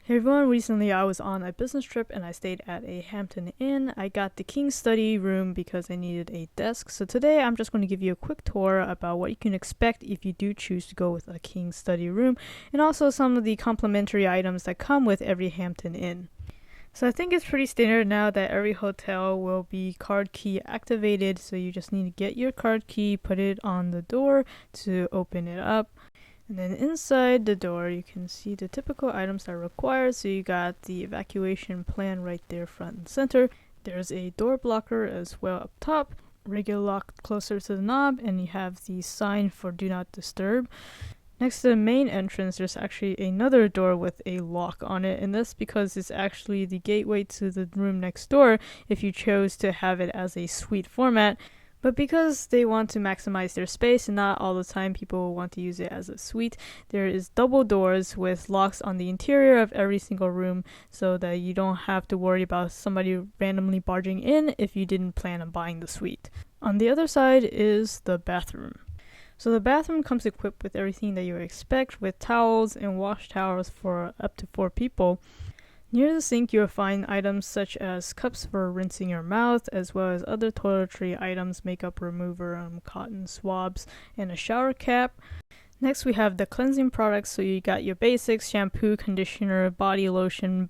Hey everyone, recently I was on a business trip and I stayed at a Hampton Inn. I got the king study room because I needed a desk. So today I'm just going to give you a quick tour about what you can expect if you do choose to go with a king study room, and also some of the complimentary items that come with every Hampton Inn. So I think it's pretty standard now that every hotel will be card key activated, so you just need to get your card key, put it on the door to open it up. And then inside the door, you can see the typical items that are required. So you got the evacuation plan right there front and center. There's a door blocker as well up top, regular lock closer to the knob, and you have the sign for do not disturb. Next to the main entrance, there's actually another door with a lock on it, and that's because it's actually the gateway to the room next door if you chose to have it as a suite format. But because they want to maximize their space and not all the time people want to use it as a suite, there is double doors with locks on the interior of every single room so that you don't have to worry about somebody randomly barging in if you didn't plan on buying the suite. On the other side is the bathroom. So the bathroom comes equipped with everything that you would expect, with towels and wash towels for up to 4 people. Near the sink, you'll find items such as cups for rinsing your mouth, as well as other toiletry items, makeup remover, cotton swabs, and a shower cap. Next, we have the cleansing products. So you got your basics: shampoo, conditioner, body lotion,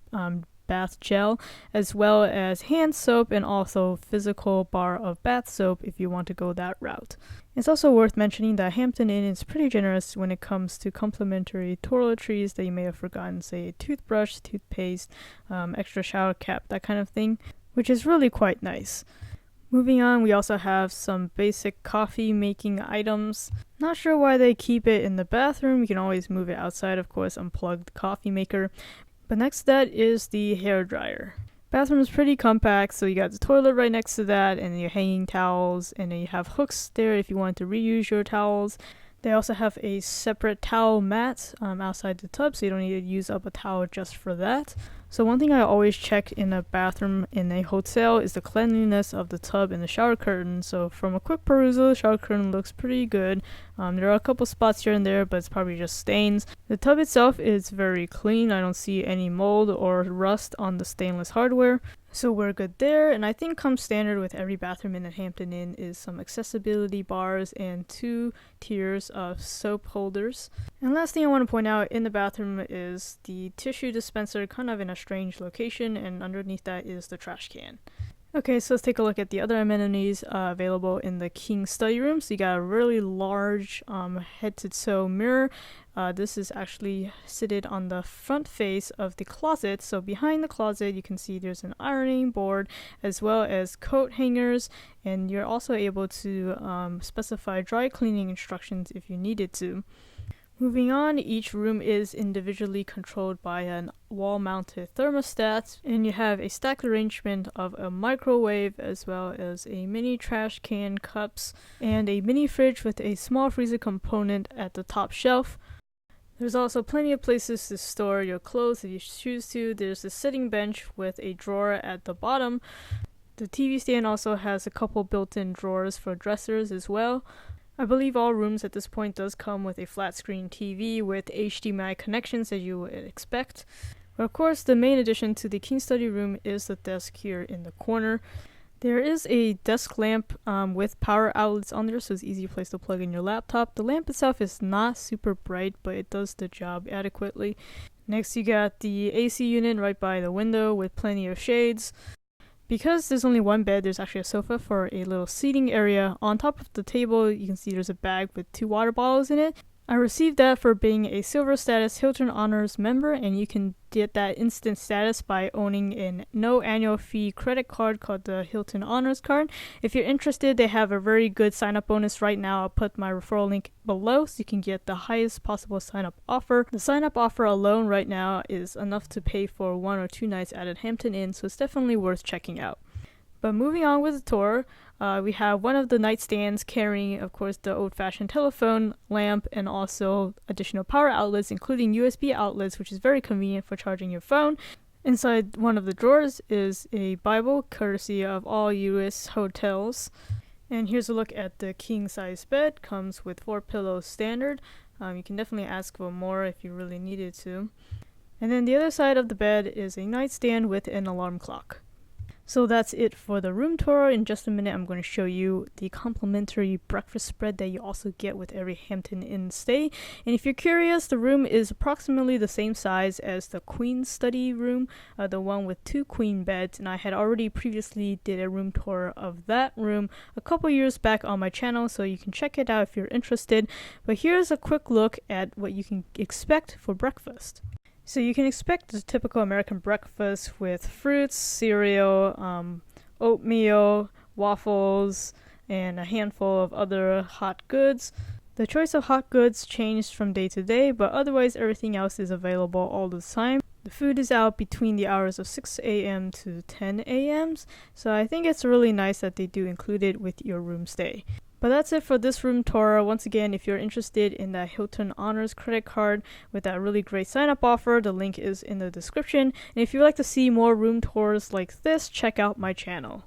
bath gel, as well as hand soap and also physical bar of bath soap if you want to go that route. It's also worth mentioning that Hampton Inn is pretty generous when it comes to complimentary toiletries that you may have forgotten, say a toothbrush, toothpaste, extra shower cap, that kind of thing, which is really quite nice. Moving on, we also have some basic coffee making items. Not sure why they keep it in the bathroom. You can always move it outside, of course, unplug the coffee maker. But next to that is the hair dryer. Bathroom is pretty compact, so you got the toilet right next to that, and your hanging towels, and then you have hooks there if you want to reuse your towels. They also have a separate towel mat outside the tub, so you don't need to use up a towel just for that. So one thing I always check in a bathroom in a hotel is the cleanliness of the tub and the shower curtain. So from a quick perusal, the shower curtain looks pretty good. There are a couple spots here and there, but it's probably just stains. The tub itself is very clean. I don't see any mold or rust on the stainless hardware. So we're good there, and I think comes standard with every bathroom in a Hampton Inn is some accessibility bars and 2 tiers of soap holders. And last thing I want to point out in the bathroom is the tissue dispenser, kind of in a strange location, and underneath that is the trash can. Okay, so let's take a look at the other amenities available in the king study room. So you got a really large head-to-toe mirror. This is actually seated on the front face of the closet. So behind the closet, you can see there's an ironing board as well as coat hangers, and you're also able to specify dry cleaning instructions if you needed to. Moving on, each room is individually controlled by a wall-mounted thermostat, and you have a stacked arrangement of a microwave as well as a mini trash can, cups, and a mini fridge with a small freezer component at the top shelf. There's also plenty of places to store your clothes if you choose to. There's a sitting bench with a drawer at the bottom. The TV stand also has a couple built-in drawers for dressers as well. I believe all rooms at this point does come with a flat screen TV with HDMI connections as you would expect. But of course, the main addition to the king study room is the desk here in the corner. There is a desk lamp with power outlets on there, so it's an easy place to plug in your laptop. The lamp itself is not super bright, but it does the job adequately. Next, you got the AC unit right by the window with plenty of shades. Because there's only one bed, there's actually a sofa for a little seating area. On top of the table, you can see there's a bag with 2 water bottles in it. I received that for being a Silver Status Hilton Honors member, and you can get that instant status by owning a no annual fee credit card called the Hilton Honors card. If you're interested, they have a very good sign-up bonus right now. I'll put my referral link below so you can get the highest possible sign-up offer. The sign-up offer alone right now is enough to pay for 1 or 2 nights at a Hampton Inn, so it's definitely worth checking out. But moving on with the tour, we have one of the nightstands carrying, of course, the old-fashioned telephone, lamp, and also additional power outlets, including USB outlets, which is very convenient for charging your phone. Inside one of the drawers is a Bible, courtesy of all U.S. hotels. And here's a look at the king-size bed. Comes with 4 pillows standard. You can definitely ask for more if you really needed to. And then the other side of the bed is a nightstand with an alarm clock. So that's it for the room tour. In just a minute, I'm going to show you the complimentary breakfast spread that you also get with every Hampton Inn stay. And if you're curious, the room is approximately the same size as the queen study room, the one with 2 queen beds. And I had already previously did a room tour of that room a couple years back on my channel, so you can check it out if you're interested. But here's a quick look at what you can expect for breakfast. So you can expect the typical American breakfast with fruits, cereal, oatmeal, waffles, and a handful of other hot goods. The choice of hot goods changed from day to day, but otherwise everything else is available all the time. The food is out between the hours of 6 a.m. to 10 a.m. So I think it's really nice that they do include it with your room stay. But that's it for this room tour. Once again, if you're interested in that Hilton Honors credit card with that really great sign-up offer, the link is in the description. And if you'd like to see more room tours like this, check out my channel.